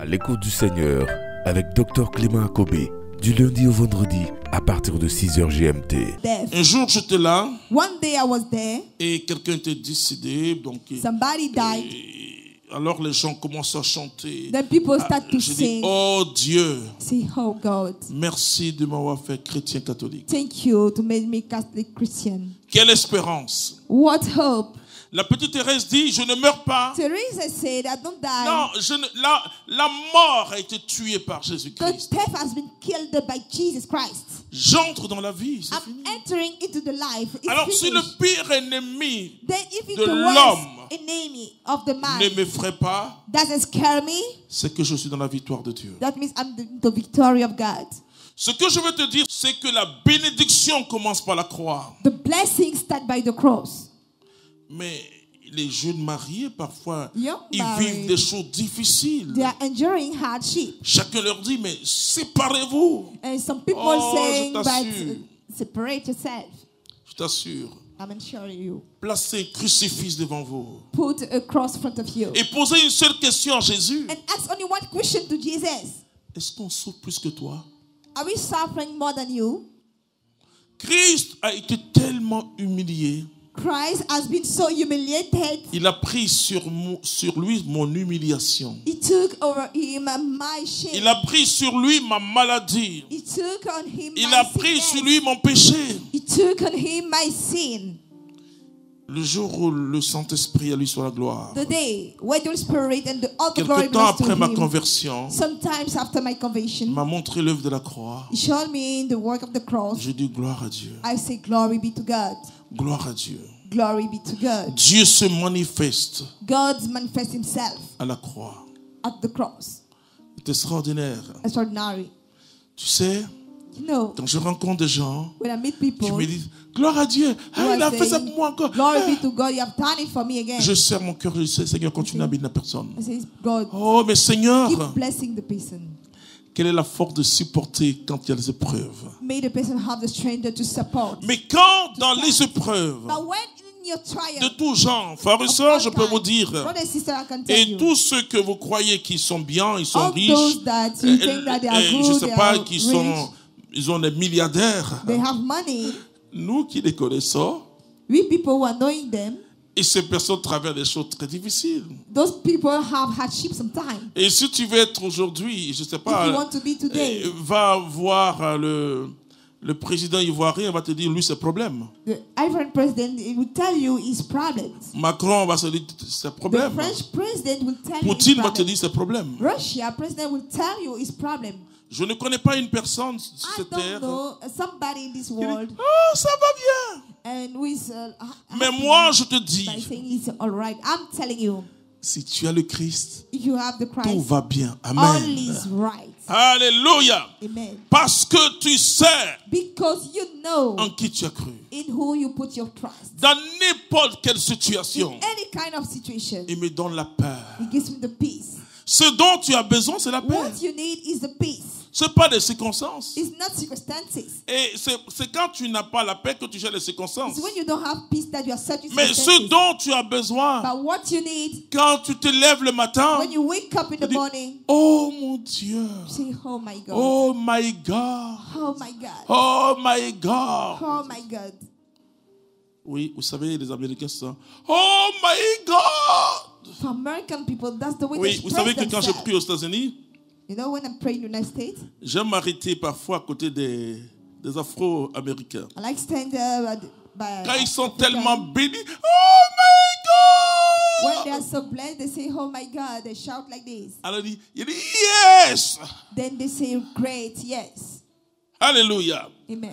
À l'écoute du Seigneur avec Dr Clément Akobé, du lundi au vendredi à partir de 6h GMT. Un jour j'étais là One day I was there. et quelqu'un était décédé, donc Somebody died. alors les gens commencent à chanter. Then people start to Je dis, sing. oh Dieu, Say, oh God, merci de m'avoir fait chrétien catholique. thank you to make me Catholic Christian. Quelle espérance. What hope? La petite Thérèse dit, je ne meurs pas. Teresa said, I don't die. Non, la mort a été tuée par The Jésus-Christ. death has been killed by Jesus Christ. J'entre dans la vie, c'est I'm fini. entering into the life. It's Alors si le finished. pire ennemi Then if it's de the l'homme worst enemy of the man ne m'effraie pas, doesn't scare me, c'est que je suis dans la victoire de Dieu. that means I'm the victory of God. Ce que je veux te dire, c'est que la bénédiction commence par la croix. The blessings start by the cross. Mais les jeunes mariés, parfois, Young ils married. vivent des choses difficiles. They are enduring hardship. Chacun leur dit, mais séparez-vous. And some people Oh, saying, je but t'assure. Separate yourself. Je t'assure. I'm assuring you. Placez un crucifix devant vous. Put a cross in front of you. Et posez une seule question à Jésus. And ask only one question to Jesus. Est-ce qu'on souffre plus que toi? Are we suffering more than you? Christ a été tellement humilié. Christ has been so humiliated. Il a pris sur lui mon humiliation. He took over him my shame. Il a pris sur lui ma maladie. He took on him Il my a pris sickness. sur lui mon péché. He took on him my sin. Le jour où le Saint-Esprit, à lui soit la gloire. The day when the Spirit and all the glory Quelque temps belongs to après ma him. conversion, Sometimes after my il conversion, m'a montré l'œuvre de la croix. he showed me the work of the cross. Je dis gloire à Dieu. I say glory be to God. Gloire à Dieu. Glory be to God. Dieu se manifeste God manifests himself à la croix. at the cross. C'est extraordinaire. Extraordinary. Tu sais, You know, quand je rencontre des gens when I meet qui people, me disent gloire à Dieu, ah, il a fait ça pour moi encore. glory be to God, you have done it for me again. Je serre mon cœur, je dis Seigneur, continue à bénir la personne. I say, God, Oh, mais Seigneur, keep blessing the person. quelle est la force de supporter quand il y a des épreuves? May the person have the strength to support. Mais quand dans les épreuves But when in your trial, de tout genre, frères et sœurs, je peux vous dire, brother and sister, I can tell et you, tous ceux que vous croyez qui sont bien, ils sont all riches, those that you think that they are je good, sais they pas, are qui rich, sont, ils ont des milliardaires. they have money. Nous qui les connaissons, We people who are knowing them, et ces personnes traversent des choses très difficiles. those people have hardship sometimes. Et si tu veux être aujourd'hui, je sais If you pas, want to be today, va voir le président ivoirien, va te dire, lui, c'est problème. the Ivorian president he will tell you his problems. Macron va se dire, c'est The problème. French president will tell you his Poutine va te problems. dire, c'est problème. Russia president will tell you his problem. Je ne connais pas une personne sur I cette don't terre know somebody in this qui dit, world oh, ça va bien. and who is Mais happy moi, je te dis, by saying it's all right. I'm telling you, si tu as le Christ, if you have the tout Christ, va bien. all Amen. is right. Alléluia. Amen. Parce que tu sais Because you know en qui tu as cru. in who you put your trust. Dans n'importe quelle situation, In any kind of situation, il me donne la paix. He gives me the peace. Ce dont tu as besoin, c'est la paix. What you need is the peace. Ce n'est pas des circonstances. It's not circumstances. Et c'est quand tu n'as pas la paix que tu gères les circonstances. It's when you don't have peace that you are searching Mais ce circumstances. dont tu as besoin, But what you need quand tu te lèves le matin, when you wake up in tu the dis, morning, oh mon Dieu, say, oh my God. oh my God, Oh my God. oh my God. Oh my God. Oui, vous savez, les Américains sont, oh my God. For American people, that's the way Oui, they vous savez express que quand je themselves. prie aux États-Unis, You know, when I'm praying in the United States, j'aime m'arrêter parfois à côté des Afro-Américains. I like stand there by Quand ils sont African. tellement bénis, oh my When God. they are so blessed, they say, oh my God. They shout like this. Alors il dit, yes. Then they say, great, yes. Alléluia. Amen.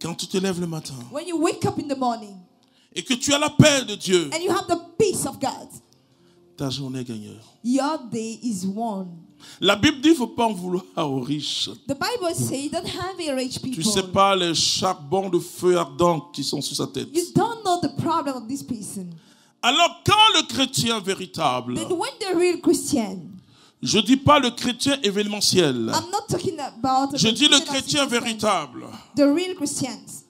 Quand tu te lèves le matin When you wake up in the morning et que tu as la paix de Dieu, and you have the peace of God, ta journée est gagnée. your day is won. La Bible dit qu'il ne faut pas en vouloir aux riches. The Bible says you don't have a rich Tu people. ne sais pas les charbons de feu ardent qui sont sur sa tête. You don't know the problem of this person. Alors quand le chrétien véritable, But when the real Christian, je ne dis pas le chrétien événementiel, I'm not talking about je the dis le Christian chrétien of véritable. the real Christians.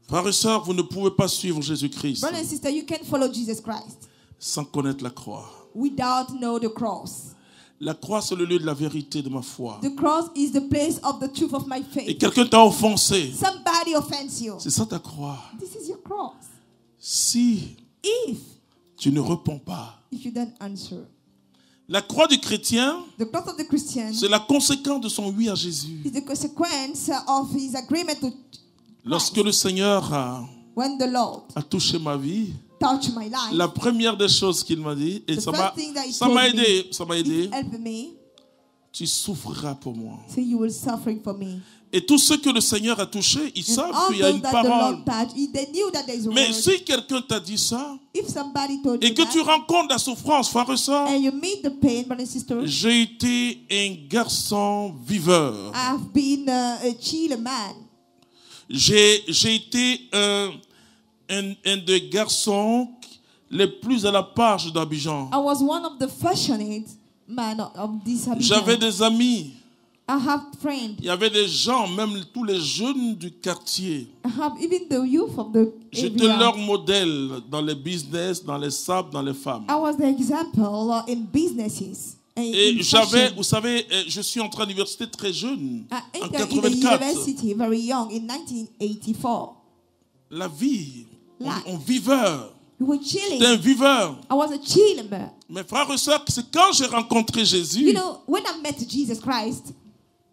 Frères et sœurs, vous ne pouvez pas suivre Jésus-Christ Brother and sister, you can follow Jesus Christ sans connaître la croix. without know the cross. La croix, c'est le lieu de la vérité de ma foi. The cross is the place of the truth of my Et faith. quelqu'un t'a offensé. Somebody offends you. C'est ça ta croix. This is your cross. Si If tu ne réponds pas. you don't answer. La croix du chrétien, The cross of the Christian c'est la conséquence de son oui à Jésus. is the consequence of his agreement to Lorsque le Seigneur when the Lord a touché ma vie, touched my life. la première des choses qu'il m'a dit, et The ça first thing that he m'a told aidé, me, ça m'a aidé, It helped me. tu souffriras pour moi. So you will suffering for me. Et tous ceux que le Seigneur a touchés, ils And savent all qu'il y a those une that the parole. Lord touched, they knew that there is a Mais word. si quelqu'un t'a dit ça, If somebody told et you que that, tu rencontres la souffrance, frère et soeur, and you meet the pain, brothers and sisters, j'ai été un garçon viveur. I've been a chill man. J'ai été un des garçons les plus à la page d'Abidjan. I was one of the fashionate man of this J'avais Abidjan. des amis. I have friends. Il y avait des gens, même tous les jeunes du quartier. I have even the youth of the J'étais area. leur modèle dans les business, dans les sables, dans les femmes. I was the example in businesses. And Et in j'avais, fashion. vous savez, je suis entré à l'université très jeune, I en entered in the 84. university very young in 1984. La vie, Life. on viveur. We were chilling. J'étais un viveur. I was a chill man. Mes frères et sœurs, c'est quand j'ai rencontré Jésus You know, when I met Jesus Christ,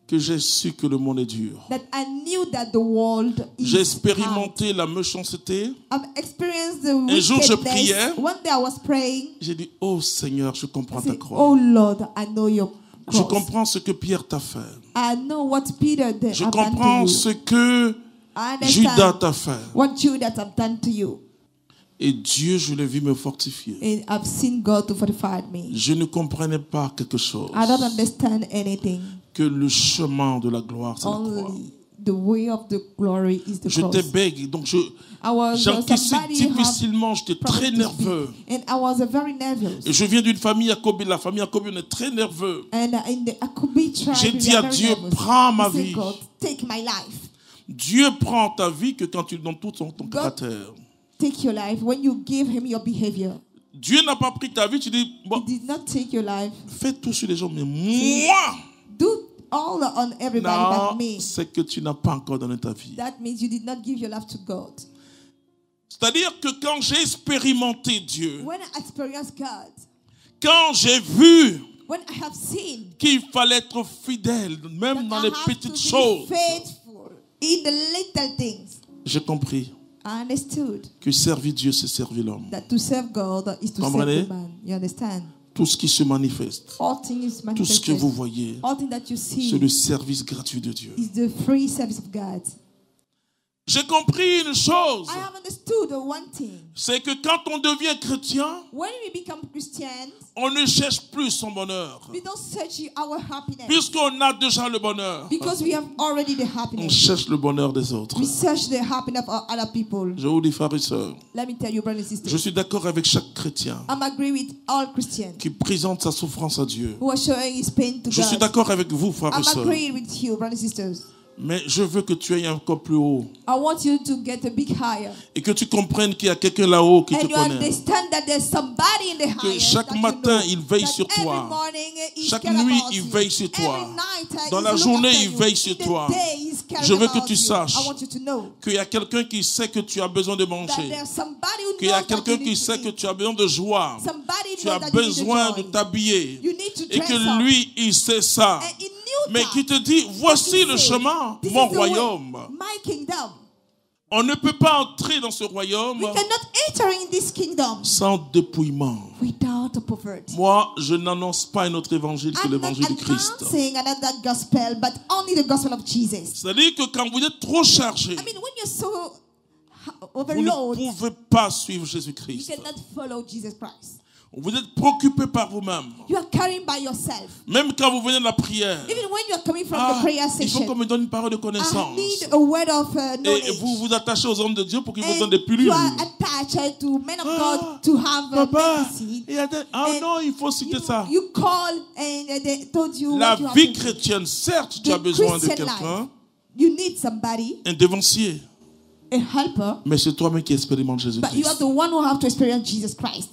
que j'ai su que le monde est dur. that I knew that the world is J'ai hard. expérimenté la méchanceté. I've experienced the Un jour, je wickedness. priais. One day I was praying. J'ai dit, oh Seigneur, je comprends I ta said, croix. oh Lord, I know your Je cross. comprends ce que Pierre t'a fait. I know what Peter did. Je I've done comprends to you. ce que I Judas understand t'a fait. what Judas have done to you. Et Dieu, je l'ai vu me fortifier. And I've seen God to fortify me. Je ne comprenais pas quelque chose. I don't understand anything. Que le chemin de la gloire, c'est la croix. Only the way of the glory is the J'étais cross. bègue, donc I was j'encaissais somebody who difficilement, j'étais très promised to speak. nerveux. And I was very nervous. Et je viens d'une famille à Kobe, la famille à Kobe, on est très nerveux. And in the Akubi tribe, J'ai we dit are à very Dieu, nervous. prends ma I said, vie. God, take my life. Dieu prend ta vie que quand tu donnes tout ton caractère. Take your life when you give him your behavior. Dieu n'a pas pris ta vie, tu dis, bon, He did not take your life. fais tout sur les gens, mais moi, Do all on everybody non, but me. c'est que tu n'as pas encore donné ta vie. That means you did not give your life to God. C'est-à-dire que quand j'ai expérimenté Dieu, When I experienced God, quand j'ai vu when I have seen qu'il fallait être fidèle, même dans that les I have petites to choses, be faithful in the little things, j'ai compris I understood que servir Dieu, c'est servir l'homme. that to serve God is to Comprenez? serve the man. You understand? Tout ce qui se manifeste, All things is tout ce que manifested. vous voyez, All things that you see c'est le service gratuit de Dieu. is the free service of God. J'ai compris une chose, I have understood one thing. c'est que quand on devient chrétien, When we become Christians, on ne cherche plus son bonheur, we don't search our happiness puisqu'on a déjà le bonheur. because we have already the On happiness. cherche le bonheur des autres. We search the happiness of other people. Je vous dis, frères et sœurs, Let me tell you, brothers and je sisters, suis d'accord avec chaque chrétien I'm agree with all Christians qui présente sa souffrance à Dieu. who are showing his pain to Je suis God. d'accord avec vous, frères et I'm sœurs. agree with you, brothers and sisters. Mais je veux que tu ailles encore plus haut I want you to get a bit higher. et que tu comprennes qu'il y a quelqu'un là-haut qui te And you connaît. understand that there's somebody in the higher chaque that matin, you know, il veille that sur every toi. morning he Chaque cares nuit, about il you. veille sur toi. Every night, Dans he's la look journée, after il you. veille sur In the toi. day, he's caring Je veux que about tu you. saches I want you to know qu'il y a quelqu'un qui sait que tu as besoin de that manger. there's somebody who Qu'il y a knows that quelqu'un you qui need to sait que eat. tu as besoin de joie. Somebody Tu knows as that you need besoin to de joy. t'habiller. You need to Et dress que up. lui, il sait ça. And he knew Mais that. qui te dit, voici He le said, chemin, "This mon is the way, royaume. my kingdom." On ne peut pas entrer dans ce royaume We cannot enter in this kingdom sans dépouillement. without a poverty. Moi, je n'annonce pas un autre évangile que I'm not l'évangile du Christ. announcing another gospel, but only the gospel of Jesus. C'est-à-dire que quand vous êtes trop chargé, I mean, when you're so vous overloaded, ne pouvez pas suivre you Jésus-Christ. cannot follow Jesus Christ. Vous êtes préoccupé par vous-même. You are carrying by yourself. Même quand vous venez de la prière, Even when you are coming from the prayer il faut qu'on session, me donne une parole de I connaissance. need a word of Et knowledge. vous vous attachez aux hommes de Dieu pour qu'ils vous And donnent des pilules. you are attached to men of God to have Papa, medicine. il y a des- And non, il faut citer ça. You call and they told you La what you have vie to do. chrétienne, certes, tu The as besoin de Christian quelqu'un, life, you need somebody, un dévancier, a helper, mais c'est toi-même qui expérimente but you are Jésus-Christ. the one who have to experience Jesus Christ.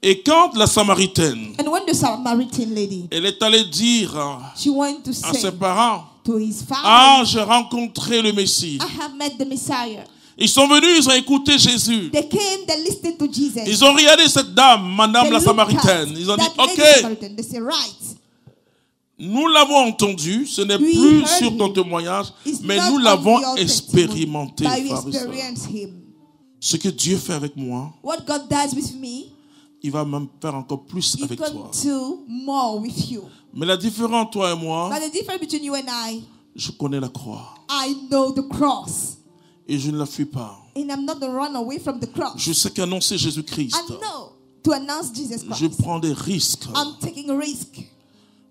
Et quand la Samaritaine, And when the Samaritan lady, elle est allée dire she went to à ses say parents, to his family, ah, j'ai rencontré le Messie. I have met the Messiah. Ils sont venus, ils ont écouté Jésus. They came, they listened to Jesus. Ils ont regardé cette dame, Madame They la looked Samaritaine. at Ils ont dit, that lady ok, Samaritan. They say, right. nous l'avons entendu, ce n'est We plus heard sur ton him. témoignage, It's mais not nous on l'avons your expérimenté, testimony, but frères we et sœurs. experience him. Ce que Dieu fait avec moi, What God does with me, il va même faire encore plus He avec can toi. do more with you. Mais la différence, toi et moi, But the difference between you and je connais la croix I know the cross. et je ne la fuis pas. And I'm not going to run away from the cross. Je sais qu'annoncer Jésus-Christ, I know to announce Jesus je Christ. prends des risques. I'm taking a risk.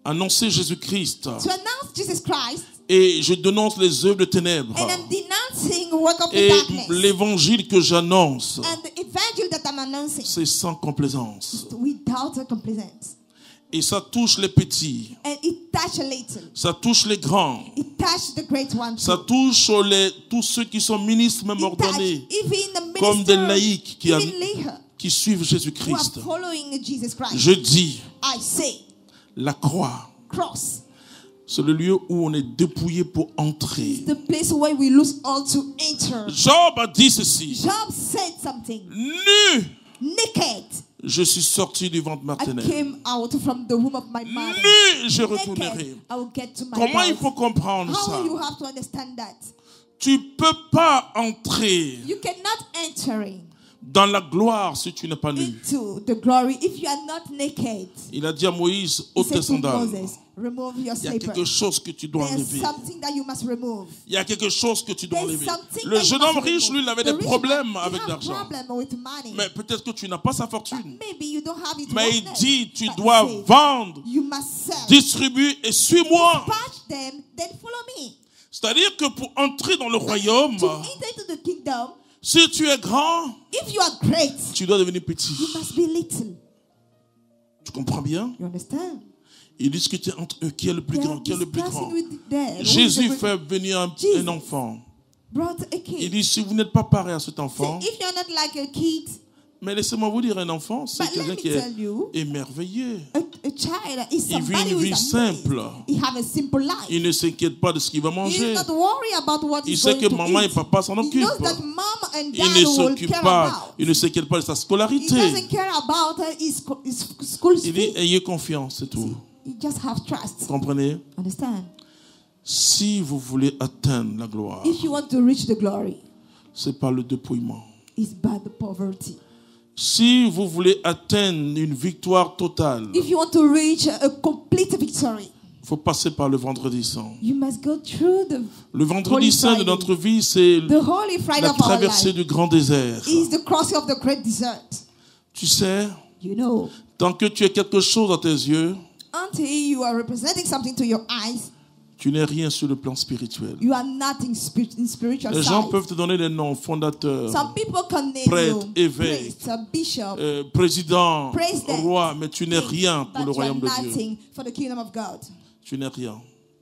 Annoncer Jésus-Christ To announce Jesus Christ, et je dénonce les œuvres de ténèbres. and I'm denouncing the work of the Et darkness. l'évangile que j'annonce, And the evangel that I'm announcing, c'est sans complaisance. without a complaisance. Et ça touche les petits, And it touch a little. ça touche les grands, It touch the great one. ça too. touche tous ceux qui sont ministres même It touch ordonnés, even the comme des minister, laïcs even laïcs qui suivent who are Jésus-Christ. following Jesus Christ. Je dis, I say, la croix, cross c'est le lieu où on est dépouillé pour is entrer. the place where we lose all to enter. Job a dit ceci, Job said something. nu, Naked, je suis sorti du ventre I maternel. came out from the womb of my mother. Nu, je retournerai. Naked, I will get to my Comment il birth. faut comprendre ça? How you have to understand that? Tu peux pas entrer You cannot enter dans la gloire si tu n'es pas nu. into the glory if you are not naked. Il a dit à Moïse, He ôte said tes to sandales. Moses, remove your Il y a slipper. quelque chose que tu dois There's enlever. something that you must remove. Il y a quelque chose que tu dois There's enlever. something Le that you jeune must homme riche, remove. lui, il avait The des rich problèmes man, avec he had l'argent. problem with money. Mais peut-être que tu n'as pas sa fortune. Maybe you don't have it. Mais il worthless. dit, tu But dois he said, vendre, you must sell. distribuer et suis-moi. Dispatch them, then follow me. C'est-à-dire que pour entrer dans le royaume, To enter into the kingdom, si tu es grand, if you are great, tu dois devenir petit. you must be little. Tu comprends bien? You understand? Ils discutaient entre eux qui est le plus They grand, are qui est le plus grand. discussing with them. Who is Jésus the great- fait venir un Jesus enfant. brought a Il kid. dit, si vous n'êtes pas pareil à cet So enfant, if you're not like a kid, mais laissez-moi vous dire, un enfant, c'est but let quelqu'un me qui est tell you, émerveillé. a child is Il vit somebody une who vie is simple. amazed. He have a simple life. Il ne s'inquiète pas de ce qu'il va He manger. is not worry about what Il he's sait going que to maman et eat. papa s'en He occupent. knows that mom and Il dad ne will s'occupe care pas, about. il ne s'inquiète pas de sa He scolarité. doesn't care about his school Il dit, fees. ayez confiance, c'est tout. He just have Vous trust. comprenez? Understand? Si vous voulez atteindre la gloire, If you want to reach the glory, c'est par le dépouillement. it's by the poverty. Si vous voulez atteindre une victoire totale, If you want to reach a complete victory, il faut passer par le vendredi saint. you must go through the Le vendredi Holy saint de Friday. notre vie, c'est The holy Friday la of our traversée life du grand désert. is the crossing of the great desert. Tu sais, You know, tant que tu as quelque chose à tes yeux, until you are representing something to your eyes, tu n'es rien sur le plan spirituel. you are nothing in spiritual Les gens side. peuvent te donner des noms, fondateurs, Some people can name prêtre, you évêque, priest, a bishop, président, President, roi, mais tu n'es rien pour but le you are royaume de Dieu. nothing for the kingdom of God. Tu n'es rien.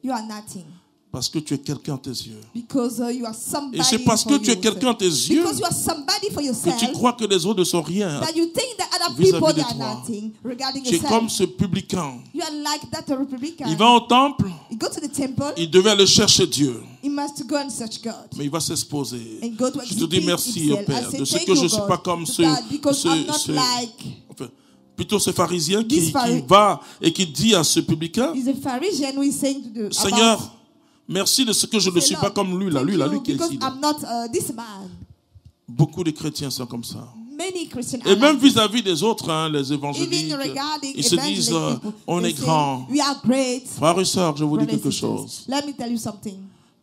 You are nothing Parce que tu es quelqu'un à tes yeux. because you are somebody. Et c'est parce for que tu es you. quelqu'un à tes yeux Because you are somebody for que yourself. tu crois que les autres ne sont rien. That you think that other vis-à-vis people de they are toi. nothing regarding Tu es comme yourself. ce publicain. You are like that Republican. Il va au temple, You go to the temple. il devait aller chercher Dieu. He must go and search God. Mais il va s'exposer. And go to Je te dis merci, himself. Père, I say, de ce thank que je you, ne suis God, pas comme to God, because I'm not like enfin, plutôt ce pharisien This qui Phari- va et qui dit à ce publicain, he's a Pharisee who is saying to the Seigneur, about, merci de ce que je ne suis Lord, pas comme lui, là, thank lui, là, you, lui qui est because ici. Là. I'm not this man. Beaucoup de chrétiens sont comme ça. Many Christians Et are même like vis-à-vis des autres, hein, les évangéliques, even regarding ils se disent, evangelic people, on they est say, grand. we are great. Frères et sœurs, je vous dis Brothers and quelque sisters, chose. let me tell you something.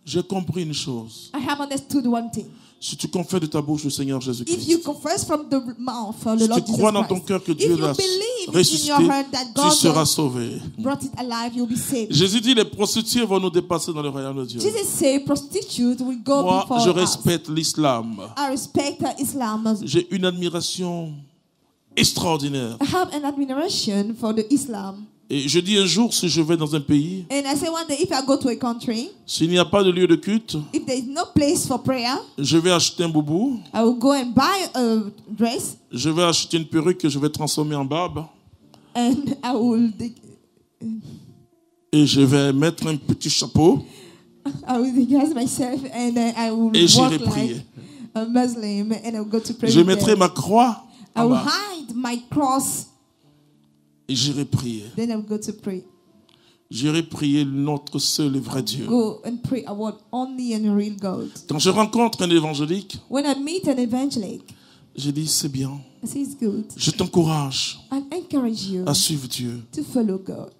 J'ai compris une chose. I have understood one thing. Si tu confesses de ta bouche le Seigneur If you Jésus-Christ, confess from the mouth of the si Lord tu Jesus crois dans ton Christ, cœur que if Dieu you l'a believe in ressuscité, your heart that tu God seras sauvé. brought it alive, you'll be saved. Jésus dit, les prostituées vont nous dépasser dans le royaume de Dieu. Jesus said, prostitute will go Moi, before je us. respecte l'islam. I respect Islam. J'ai une admiration extraordinaire I have an admiration for the Islam Et je dis un jour, si je vais dans un pays, And I say one day, if I go to a country, s'il n'y a pas de lieu de culte, if there is no place for prayer, je vais acheter un boubou, I will go and buy a dress je vais acheter une perruque que je vais transformer en barbe, and I will et je vais mettre un petit chapeau, disguise myself and then I will et walk j'irai like prier. a Muslim and I will go to pray Je with mettrai them. ma croix I en will bas, hide my cross, et j'irai prier. then I will go to pray. J'irai prier notre seul et vrai Dieu. Go and pray about only and real God. Quand je rencontre un évangélique, When I meet an evangelic, je dis, c'est bien. I say it's good. Je t'encourage I encourage you à suivre Dieu. to follow God.